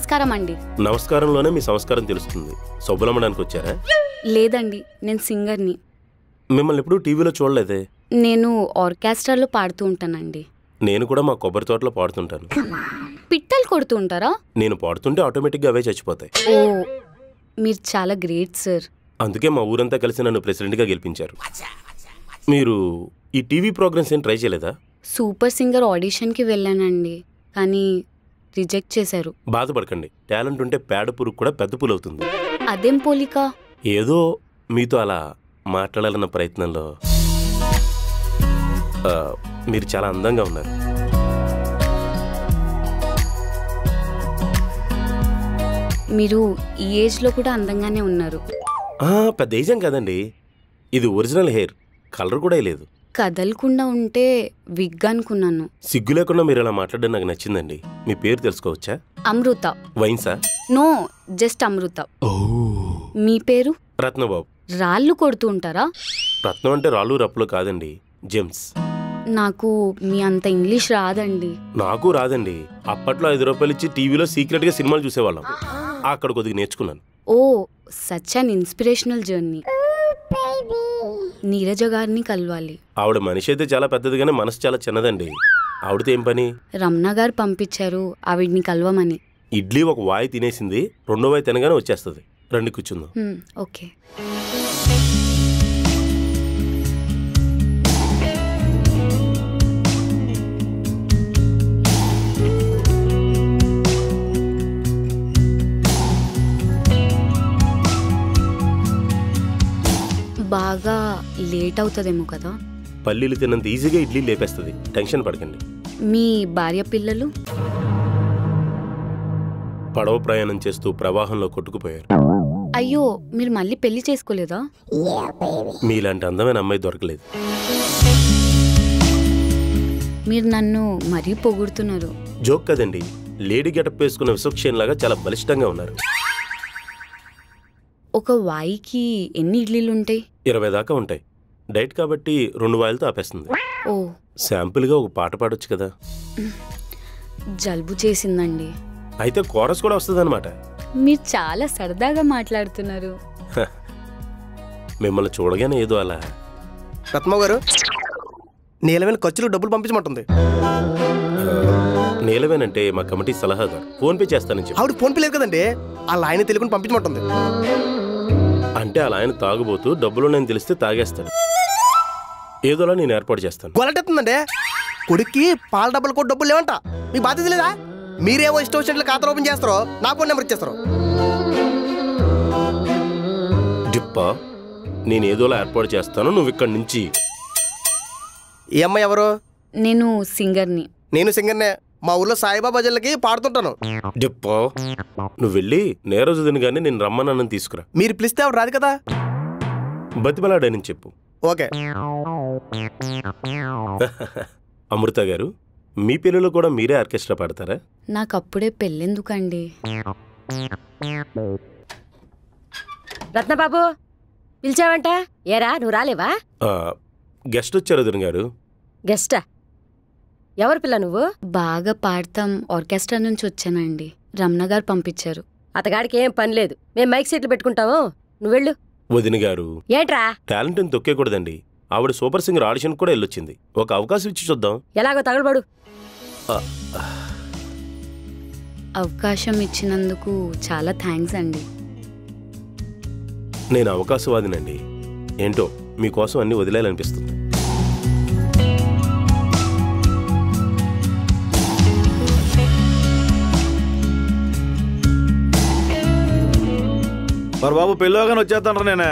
నమస్కారం అండి. నమస్కారంలోనే మీ సంస్కారం తెలుస్తుంది. సబ్బులమ్మడానికి వచ్చారా? లేదండి, నేను సింగర్ని. మిమ్మల్ని ఎప్పుడూ టీవీలో చూడలేదే. నేను ఆర్కెస్ట్రాలో పాడుతూ ఉంటానండి. నేను కూడా మా కొబ్బరి తోటలో పాడుతుంటాను. పిట్టలు కొడుతూ ఉంటారా? నేను పాడుతుంటే ఆటోమేటిక్గా అవే చచ్చిపోతాయి. ఓ, మీరు చాలా గ్రేట్ సార్. అందుకే మా ఊరంతా కలిసి నన్ను ప్రెసిడెంట్గా గెలిపించారు. మీరు ఈ టీవీ ప్రోగ్రామ్స్ ఏం ట్రై చేయలేదా? సూపర్ సింగర్ ఆడిషన్కి వెళ్ళానండి, కానీ రిజెక్ట్ చేశారు. బాధపడకండి, టాలెంట్ ఉంటే పేడ పురుగు కూడా పెద్ద పూలు అవుతుంది. అదేం పోలిక? ఏదో మీతో అలా మాట్లాడాలన్న ప్రయత్నంలో మీరు చాలా అందంగా ఉన్నారు. మీరు ఈ ఏజ్లో కూడా అందంగానే ఉన్నారు. పెద్ద ఏజం కదండి, ఇది ఒరిజినల్ హెయిర్, కలర్ కూడా లేదు. కదలకుండా ఉంటే విగ్ అనుకున్నాను. సిగ్గు లేకుండా మీరు ఇలా మాట్లాడడం నాకు నచ్చిందండి. మీ పేరు తెలుసుకోవచ్చా? అమృత. వైన్సా? నో, జస్ట్ అమృత. మీ పేరు? రత్నబాబు. రాళ్ళు కొడుతూ ఉంటారా? రత్నం అంటే రాళ్ళు రప్పులు కాదండి, జెమ్స్. నాకు మీ అంత ఇంగ్లీష్ రాదండి. నాకు రాదండి. అప్పట్లో 5 రూపాయలు ఇచ్చి టీవీలో సీక్రెట్ గా సినిమాలు చూసేవాళ్ళం. అక్కడ కొద్దిగా నేర్చుకున్నాను. Oh, such an inspirational journey. Neeraja గారిని కలవాలి. ఆవిడ మనిషి అయితే చాలా పెద్దదిగానే మనసు చాలా చిన్నదండి. ఆవిడతో ఏం పని? రమణ గారు పంపించారు ఆవిడ్ని కలవమని. ఇడ్లీ ఒక వాయి తినేసింది, రెండో వాయి తినగానే వచ్చేస్తుంది. రండి కూర్చుందాం. ఓకే. బాగా లేట్ అవుతుందేమో కదా? పల్లీలు తిన్నంత ఈజీగా ఇడ్లీ లేపేస్తుంది, టెన్షన్ పడకండి. మీ భార్య పిల్లలు? పడవ ప్రయాణం చేస్తూ ప్రవాహంలో కొట్టుకుపోయారు. అయ్యో, మీరు మళ్ళీ పెళ్లి చేసుకోలేదా? మీలాంటి అందమైన అమ్మాయి దొరకలేదు. మీరు నన్ను మరీ పొగుడుతున్నారు. జోక్ కదండి, లేడీ గెటప్ వేసుకున్న విశ్వక్షేణ్ లాగా చాలా బలిష్టంగా ఉన్నారు. ఒక వాయికి ఎన్ని ఇడ్లీలు ఉంటాయి? 20 దాకా ఉంటాయి. డైట్ కాబట్టి 2 వాయిలతో ఆపేస్తుంది. ఓ, శాంపుల్గా ఒక పాట పాడొచ్చు కదా? జలుబు చేసిందండి. అయితే కోరస్ కూడా వస్తుందన్నమాట. మీరు చాలా సరదాగా మాట్లాడుతున్నారు. మిమ్మల్ని చూడగానే ఏదో అలా. రత్మ గారు, నీలవేణ ఖర్చులు డబ్బులు పంపించమంటుంది. నీలవేనంటే మా కమిటీ సలహాదారు, ఫోన్ పే చేస్తానని చెప్పి. ఆవిడ ఫోన్ పే లేదు కదండి, వాళ్ళ ఆయన తెలియకుండా పంపించమంటుంది. అంటే అలా ఆయన తాగుబోతూ డబ్బులు నేను తెలిస్తే తాగేస్తాడు. ఏదోలా నేను ఏర్పాటు చేస్తాను. గొలటెత్తుందండి. కొడుక్కి పాల డబ్బులు కూడా డబ్బులు లేవంట. మీకు బాధ్యత లేదా? మీరేవో ఇష్టం వచ్చినట్లు ఖాతా ఓపెన్ చేస్తారో, నా ఫోన్ నెంబర్ ఇచ్చేస్తారు. డిప్పా, నేను ఏదోలా ఏర్పాటు చేస్తాను, నువ్వు ఇక్కడి నుంచి. ఈ అమ్మాయి ఎవరు? నేను సింగర్ని. నేను సింగర్నే. మా ఊర్లో సాయిబాబా జిల్లకి పాడుతుంటాను. డిప్పా, నువ్వు వెళ్ళి నేరోజుదిని కానీ నేను రమ్మన్నానని తీసుకురా. మీరు పిలిస్తే ఆవిడ రాదు కదా? బతిమలాడని చెప్పు. ఓకే. అమృత గారు, మీ పిల్లలు కూడా మీరే ఆర్కెస్ట్రా పాడతారా? నాకు అప్పుడే పెళ్ళెందుకండి? రత్నబాబు పిలిచావంట, ఏరా నువ్వు రాలేవా? గెస్ట్ వచ్చారు వదిన గారు. గెస్టా? ఎవరు పిల్ల నువ్వు? బాగా పాడతాం ఆర్కెస్ట్రా నుంచి వచ్చానండి, రమణ గారు పంపించారు. అతగాడికి ఏం పని లేదు, మేము మైక్ సెట్లు పెట్టుకుంటాము, నువ్వెళ్ళు. వదిన గారు, ఏంట్రా? టాలెంట్ అని తొక్కేకూడదండి. ఆవిడ సూపర్ సింగర్ ఆడిషన్ కూడా వెళ్ళొచ్చింది. ఒక అవకాశం ఇచ్చి చూద్దాం. ఎలాగో తగలబడు. అవకాశం ఇచ్చినందుకు చాలా థ్యాంక్స్ అండి. నేను అవకాశవాదినండి. ఏంటో మీకోసం అన్ని వదిలేయాలనిపిస్తుంది. మరి బాబు పెళ్ళోగానే వచ్చేస్తాను నేనే.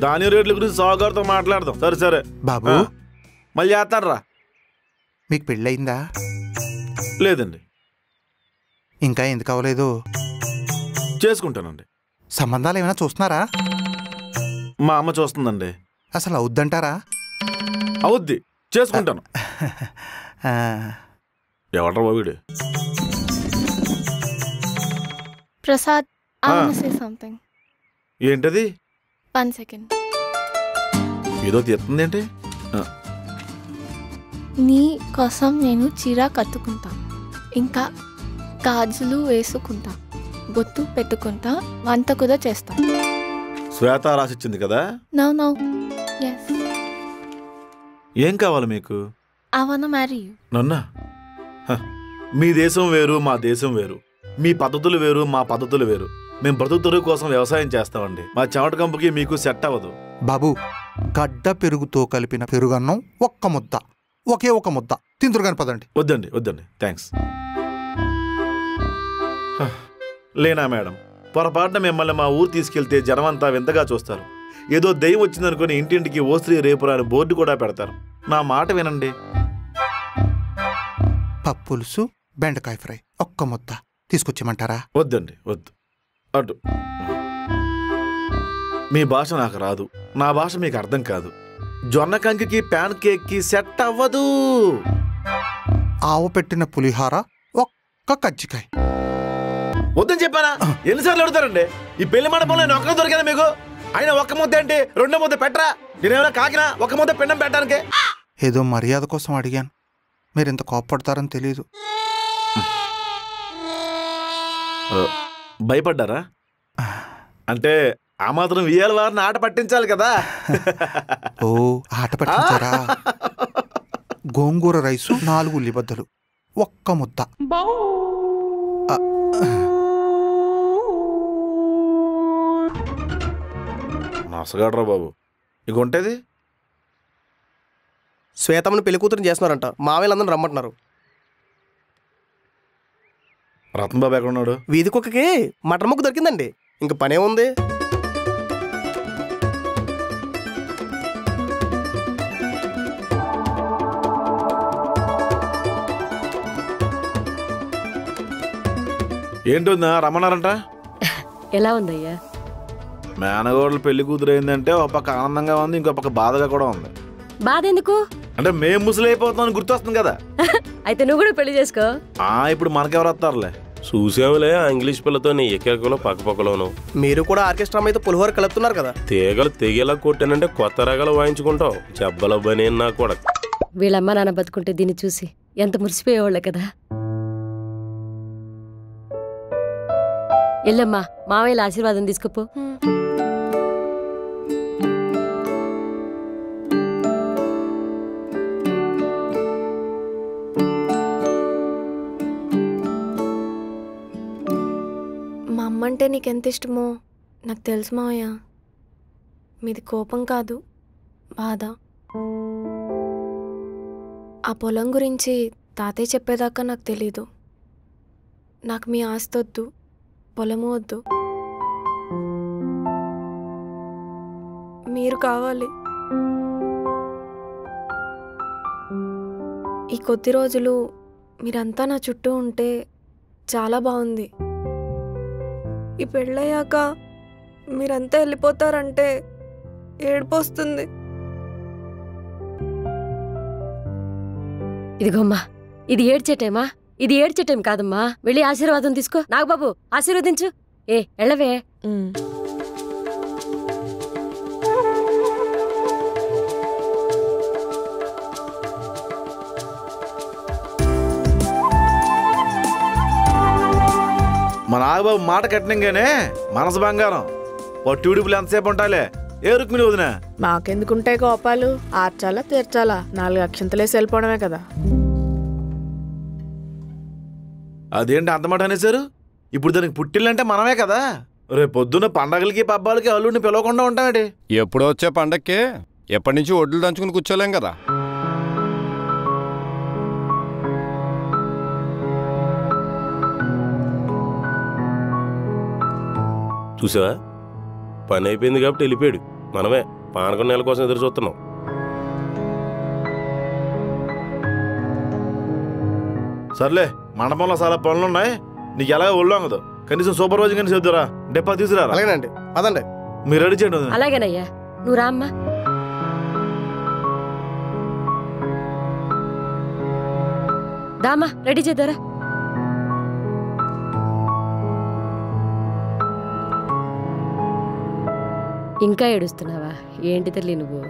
దాని రేట్ల గురించి సాగుగారితో మాట్లాడదాం. సరే సరే బాబు, మళ్ళీ చేస్తాను రా. మీకు పెళ్ళయిందా? లేదండి. ఇంకా ఎందుకు అవ్వలేదు? చేసుకుంటానండి. సంబంధాలు ఏమైనా చూస్తున్నారా? మా అమ్మ చూస్తుందండి. అసలు అవుద్దంటారా? అవుద్ది, చేసుకుంటాను. ఎవడ్రా బాబుడు? Prasad, I want to say something. ఏంటది? 1 second. ఏదో తీస్తుంది ఏంటి? నీ కోసం నేను చీర కట్టుకుంటా. ఇంకా గాజులు వేసుకుంటా, బొట్టు పెట్టుకుంటా, వంట కూడా చేస్తా. శ్వేత రాసిచ్చింది కదా. No. Yes. ఏం కావాలి మీకు? I wanna marry you. నన్నా? మీ దేశం వేరు, మా దేశం వేరు. మీ పద్ధతులు వేరు, మా పద్ధతులు వేరు. మేము బ్రతుకుతెరువు కోసం వ్యవసాయం చేస్తామండి. మా చెమట కంపుకి మీకు సెట్ అవ్వదు. బాబు, గడ్డ పెరుగుతో కలిపిన పెరుగన్నం ఒక్క ముద్ద, ఒకే ఒక ముద్ద తిందురుగాని పదండి. వద్దండి థ్యాంక్స్. లేనా మేడం, పొరపాటున మిమ్మల్ని మా ఊరు తీసుకెళ్తే జనమంతా వింతగా చూస్తారు. ఏదో దయ్యం వచ్చిందనుకుని ఇంటింటికి ఓ స్త్రీ రేపురాని బోర్డు కూడా పెడతారు. నా మాట వినండి. పప్పులుసు, బెండకాయ ఫ్రై ఒక్క ముద్ద తీసుకొచ్చేయమంటారా? వద్దు. అటు మీ భాష నాకు రాదు, నా భాష మీకు అర్థం కాదు. జొన్న కంకికి ప్యాన్ కేక్కి సెట్ అవ్వదు. ఆవ పెట్టిన పులిహార ఒక్క కజ్జికాయ. వద్దని చెప్పానా? ఎన్నిసార్లు అడుగుతారండి? ఈ పెళ్లి మండపంలో నేను ఒక్క దొరికాను మీకు. అయినా ఒక్క ముద్ద ఏంటి, రెండో ముద్ద పెట్టరా? నేనేమైనా కాకినా ఒక్క ముద్ద పిండం పెట్టడానికి? ఏదో మర్యాద కోసం అడిగాను, మీరు ఇంత కోప్పడతారని తెలీదు. భయపడ్డారా? అంటే ఆ మాత్రం ఇయ్యాల వారిని ఆట పట్టించాలి కదా. ఓ, ఆట పట్టించారా? గోంగూర రైసు 4 ఉల్లిబద్దలు ఒక్క ముద్ద. నసగాడ్రా బాబు. ఇక ఉంటేది శ్వేతమ్మని పెళ్లి కూతురు చేస్తున్నారంట, మావేళ్ళందరూ రమ్మంటున్నారు. రత్న బాబు ఎక్కడున్నాడు? వీధి కుక్కకి మటన్ ముక్క దొరికిందండి, ఇంక పనే ఉంది. ఏంటుందా రమ్మన్నారంట? ఎలా ఉందయ్యా? మేనగోడలు పెళ్లి కూతురు అయిందంటే ఒక పక్క ఆనందంగా ఉంది, ఇంకో పక్క బాధగా కూడా ఉంది. బాధ ఎందుకు? అంటే మేము ముసలైపోతాం గుర్తొస్తుంది కదా. అయితే నువ్వు కూడా పెళ్లి చేసుకో. ఇప్పుడు మనకెవరు వస్తారులే. చూసావులే ఆ ఇంగ్లీష్ పిల్లతో నీ ఎక్కలో పక్కపక్కలోను. మీరు కూడా ఆర్కెస్ట్రా మీద పులిహోర కలుపుతున్నారు కదా. తీగలు తెగేలా కొట్టానంటే కొత్త రకాలు వాయించుకుంటావు. జబ్బల బని నా కూడా. వీళ్ళమ్మ నాన్న బతుకుంటే దీన్ని చూసి ఎంత మురిసిపోయేవాళ్ళే కదా. ఎల్లమ్మా, మావయ్యల ఆశీర్వాదం తీసుకుపో. మా అమ్మ అంటే నీకెంత ఇష్టమో నాకు తెలుసు మావయ్య. మీది కోపం కాదు, బాధ. ఆ పొలం గురించి తాతయ్య చెప్పేదాకా నాకు తెలీదు. నాకు మీ ఆస్తి వద్దు, పొలము వద్దు, మీరు కావాలి. ఈ కొద్ది రోజులు మీరంతా నా చుట్టూ ఉంటే చాలా బాగుంది. ఈ పెళ్ళయ్యాక మీరంతా వెళ్ళిపోతారంటే ఏడుపొస్తుంది. ఇదిగోమ్మా, ఇది ఏడ్చేటేమా? ఇది ఏడ్చేటేం కాదమ్మా. వెళ్ళి ఆశీర్వాదం తీసుకో. నాగబాబు ఆశీర్వదించు. ఎళ్ళవే. మా నాగబాబు మాట కట్టినంగానే మనసు బంగారం. టీడీపీలు ఎంతసేపు ఉంటాలే. ఏ రుక్మిణి వదినా? మాకెందుకుంటాయి కోపాలు? ఆర్చాలా తీర్చాలా? 4 అక్షంతలేసి వెళ్ళిపోవడమే కదా. అదేంటి అంత మాట అనేసారు? ఇప్పుడు దానికి పుట్టిల్లంటే మనమే కదా. రేపు పొద్దున్న పండగలకి పబ్బాలకి అల్లుడిని పిలవకుండా ఉంటామేంటి? ఎప్పుడో వచ్చే పండక్కి ఎప్పటి నుంచి ఒడ్లు దంచుకుని కూర్చోలేం కదా. చూసావా, పని అయిపోయింది కాబట్టి వెళ్ళిపోయాడు. మనమే పానకం నెల కోసం ఎదురు చూస్తున్నాం. సర్లే, మండపంలో చాలా పనులున్నాయి. నీకు ఎలాగ ఒళ్ళొంగదు. కనీసం సూపర్వైజర్ కానీ చదువురా. డెప్పా తీసుకురా. అలాగేనండి, అదండి. మీరు రెడీ చేయండి. అలాగేనయ్యా, నువ్వు రామ్మా. దామా, రెడీ చేద్దారా. ఇంకా ఏడుస్తున్నావా ఏంటి తల్లి నువ్వు?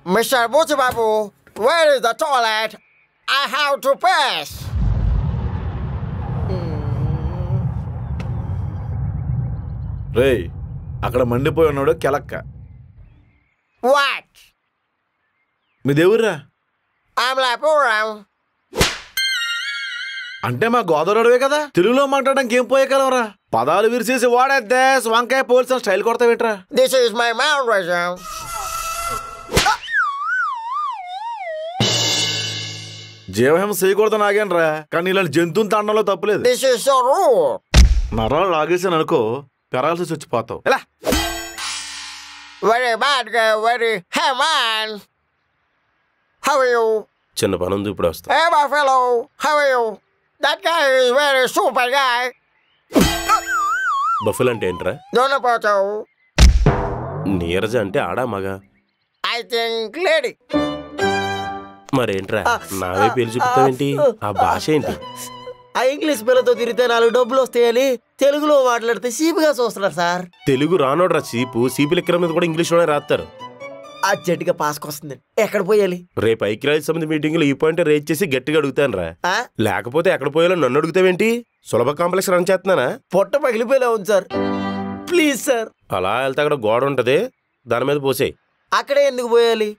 Mr. Butchbabu, where is the toilet? I have to pass. రేయ్ అక్కడ మండిపోయి ఉన్నాడు కెలక్క. What? మీ దేవుర్రా? Amlapuram. అంటే మా గోదావరివే కదా, తెలుగులో మాట్లాడడానికి ఏం పోయే కలవరా? పదాలు విరిసేసి వాడేద్దే వంకాయ పోల్సిన స్టైల్ కొడతావేంట్రా? This is my mannerism. జీవహింస చేయకూడదని ఆగానరా, కానీ ఇలాంటి జంతువుని తాండంలో తప్పులేదు. This is so rude. నరాలు లాగేసాను అనుకో, పెరాల్సి వచ్చిపోతావు. ఎలా? Very bad guy, very... Hey man! How are you? చిన్న పని ఉంది, ఇప్పుడు వస్తా. Hey my fellow, how are you? That guy is very super guy. బఫెల్ అంటే ఏంట్రా? Don't know about you. Neeraja అంటే ఆడా మగా? I think lady. మరేంట్రా నావే పేరు చూపుతావేంటి? ఆ భాష ఏంటి? ఆ ఇంగ్లీష్ పిల్లతో తిరిగితే 4 డబ్బులు వస్తాయని తెలుగులో మాట్లాడితే సీపుగా చూస్తున్నారు సార్. తెలుగు రానోడ్రా సీపు. సీపు లెక్కల మీద కూడా ఇంగ్లీష్లోనే రాస్తారు. అర్జెంటుగా పాస్కి వస్తుంది, ఎక్కడ పోయాలి? రేపు ఐక్యరాజ్య సమితి మీటింగ్ లో ఈ పాయింట్ రేజ్ చేసి గట్టిగా అడుగుతాను రా. లేకపోతే ఎక్కడ పోయాలో నన్ను అడుగుతావేంటి? సులభ కాంప్లెక్స్ రన్ చేస్తున్నానా? పొట్ట పగిలిపోయేలా ఉంది సార్, ప్లీజ్ సార్. అలా వెళ్తే అక్కడ గోడ ఉంటది, దాని మీద పోసేయి. అక్కడే ఎందుకు పోయాలి?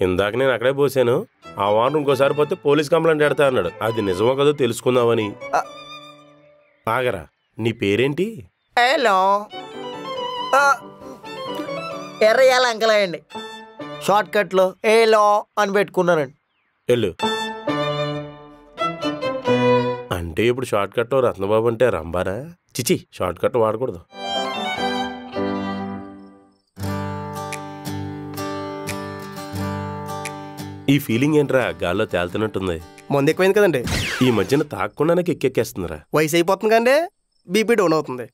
ఇందాక నేను అక్కడే పోసాను. ఆ వారం ఇంకోసారి పోతే పోలీస్ కంప్లైంట్ పెడతా అన్నాడు. అది నిజమో కదో తెలుసుకుందామని. ఆగరా, నీ పేరేంటి? Hello. ఎర్రయ్యాల అంకలాయండి, షార్ట్ కట్ లో ఏలో అని పెట్టుకున్నానండి. వెళ్ళు. అంటే ఇప్పుడు షార్ట్ కట్ రత్నబాబు అంటే రంబారా? చిచి, షార్ట్ కట్ వాడకూడదు. ఈ ఫీలింగ్ ఏంట్రా, గాల్లో తేలుతున్నట్టుంది. ముందు ఎక్కువైంది కదండి. ఈ మధ్యన తాగకుండా నాకు ఎక్కెక్కేస్తుందిరా. వయసు అయిపోతుంది కంటే బీపీ డౌన్ అవుతుంది.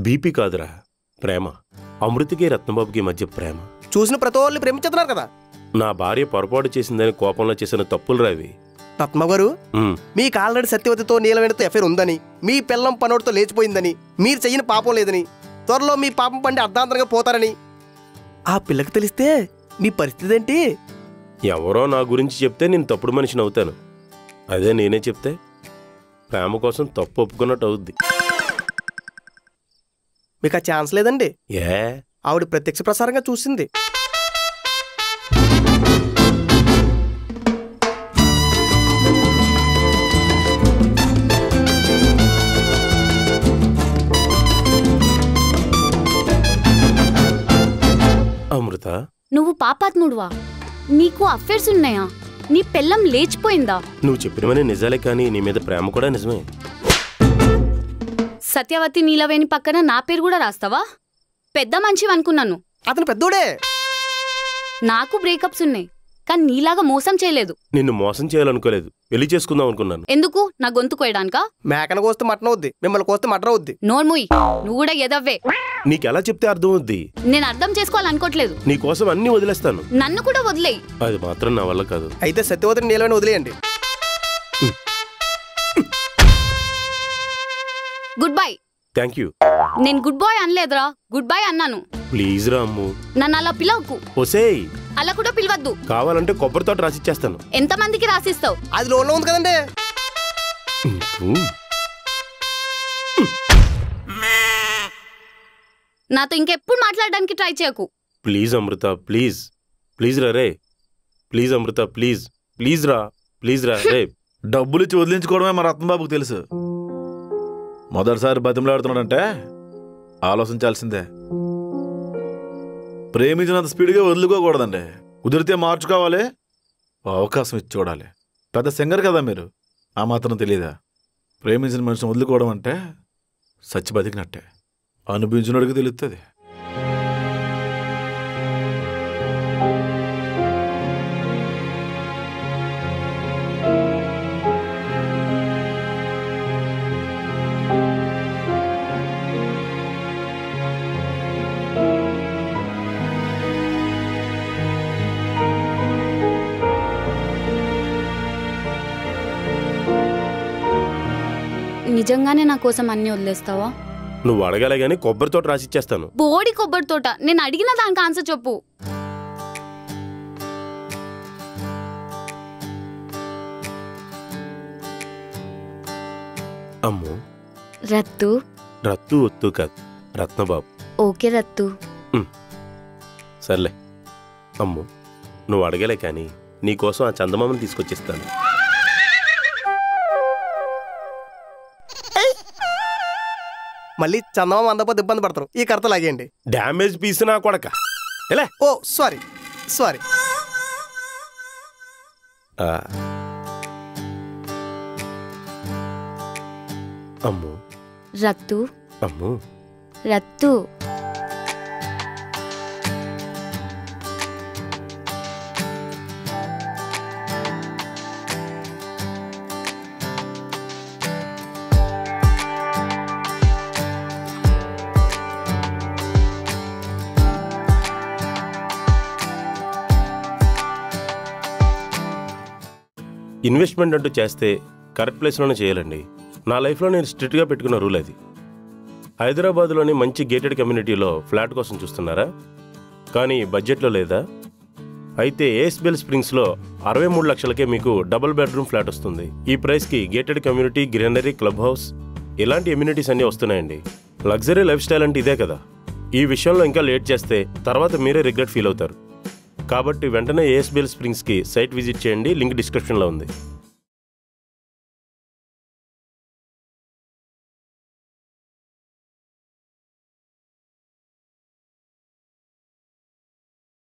బీపీ కాదురా, ప్రేమ. అమృతికి రత్నబాబుకి మధ్య ప్రేమ. చూసిన ప్రతి వాళ్ళని ప్రేమించుతున్నారు కదా. నా భార్య పొరపాటు చేసిందని కోపంలో చేసిన తప్పులు రావి. రత్న గారు, మీకు ఆల్రెడీ సత్యవతితో నీలవేణితో ఎఫైర్ ఉందని, మీ పిల్లం పనోడితో లేచిపోయిందని, మీరు చెయ్యని పాపం లేదని, త్వరలో మీ పాపం పండి అర్ధాంతరంగా పోతారని ఆ పిల్లకి తెలిస్తే మీ పరిస్థితి ఏంటి? ఎవరో నా గురించి చెప్తే నేను తప్పుడు మనిషిని అవుతాను. అదే నేనే చెప్తే ప్రేమ కోసం తప్పు ఒప్పుకున్నట్టు అవుద్ది. మీకు ఆ ఛాన్స్ లేదండి. ఏ? ఆవిడ ప్రత్యక్ష ప్రసారంగా చూసింది. అమృత, నువ్వు పాపాత్ముడువా? నీకు అఫేర్స్ ఉన్నాయా? నీ పెళ్ళం లేచిపోయిందా? నువ్వు చెప్పినవన్నీ నిజాలే, కానీ నీ మీద ప్రేమ కూడా నిజమే. సత్యవతి నీలవేణి పక్కన నా పేరు కూడా రాస్తావా? పెద్ద మనిషి అనుకున్నాను. అతను పెద్దోడే. నాకు బ్రేకప్స్ ఉన్నాయి, కానీ నీలాగా మోసం చేయలేదు. నిన్ను మోసం చేయాలనుకోలేదు, పెళ్లి చేసుకుందాం అనుకున్నాను. ఎందుకు? నా గొంతు కోయడానికా? మేకను కోస్తే మటన్ అవుద్ది, మిమ్మల్ని కోస్తే మటన్ అవుద్ది. నోర్ముయ్, నువ్వు కూడా ఎదవ్వే. నీకెలా చెప్తే అర్థం అవుద్ది? నేను అర్థం చేసుకోవాలనుకోవట్లేదు. నీ కోసం అన్ని వదిలేస్తాను. నన్ను కూడా వదిలేయి. అది మాత్రం నా వల్ల కాదు. అయితే సత్యవతిని నీలవేణి వదిలేయండి. Good bye. Thank you. నేను గుడ్ బాయ్ అనలేదురా, గుడ్ బై అన్నాను. ప్లీజ్ రా అమ్ము, నన్ను అలా పిలవకు. ఒసేయ్, అలా కూడా పిలవద్దు. కావాలంటే కొబ్బరితో రాసిచ్చేస్తాను. ఎంతమందికి రాసిస్తావు? అది లోన్లో ఉంది కదండి. నాతో ఇంకెప్పుడు మాట్లాడడానికి ట్రై చేయకు. Please Amrutha, please. ప్లీజ్ రా రే. Please Amrutha, please. ప్లీజ్ రా, ప్లీజ్ రా రే. డబ్బులు ఇచ్చి వదిలించుకోవడమే మా రత్నబాబుకు తెలుసు. మొదటిసారి బతిమలాడుతున్నాడంటే ఆలోచించాల్సిందే. ప్రేమించినంత స్పీడ్గా వదులుకోకూడదండి. కుదిరితే మార్చుకోవాలి, అవకాశం ఇచ్చి చూడాలి. పెద్ద సింగర్ కదా మీరు, ఆ మాత్రం తెలీదా? ప్రేమించిన మనిషిని వదులుకోవడం అంటే సచ్చి బతికినట్టే. అనుభవించినోడికి తెలుస్తుంది. నిజంగానే నా కోసం అన్ని వదిలేస్తావా? నువ్వు అడగాలే గానీ కొబ్బరితో రాసిచ్చేస్తాను. బోడి కొబ్బరి తోట? నేను అడిగిన దానికి ఆన్సర్ చెప్పు. అమ్ము రత్తు. రత్తు ఒత్తు కాదు, రత్నబాబు. ఓకే రత్తు. సర్లే అమ్ము, నువ్వు అడగలే కానీ నీకోసం ఆ చందమామని తీసుకొచ్చిస్తాను. మళ్ళీ చందమామ అందకపోతే ఇబ్బంది పడతారు. ఈ కర్త లాగేయండి. డ్యామేజ్ పీస్ నా కొడక. ఎలా? ఓ సారీ సారీ. అమ్ము రత్తు. అమ్ము రత్తు. ఇన్వెస్ట్మెంట్ అంటూ చేస్తే కరెక్ట్ ప్లేస్లోనే చేయాలండి. నా లైఫ్లో నేను స్ట్రిక్ట్గా పెట్టుకున్న రూల్ అది. హైదరాబాద్లోని మంచి గేటెడ్ కమ్యూనిటీలో ఫ్లాట్ కోసం చూస్తున్నారా? కానీ బడ్జెట్లో లేదా? అయితే ఏఎస్బిఎల్ స్ప్రింగ్స్లో 63 లక్షలకే మీకు డబుల్ బెడ్రూమ్ ఫ్లాట్ వస్తుంది. ఈ ప్రైస్కి gated community, greenery, club house ఇలాంటి ఎమ్యూనిటీస్ అన్నీ వస్తున్నాయండి. లగ్జరీ లైఫ్ స్టైల్ అంటే ఇదే కదా. ఈ విషయంలో ఇంకా లేట్ చేస్తే తర్వాత మీరే రిగ్రెట్ ఫీల్ అవుతారు. కాబట్టి వెంటనే ఏఎస్బిఎల్ స్ప్రింగ్స్కి సైట్ విజిట్ చేయండి. లింక్ డిస్క్రిప్షన్లో ఉంది.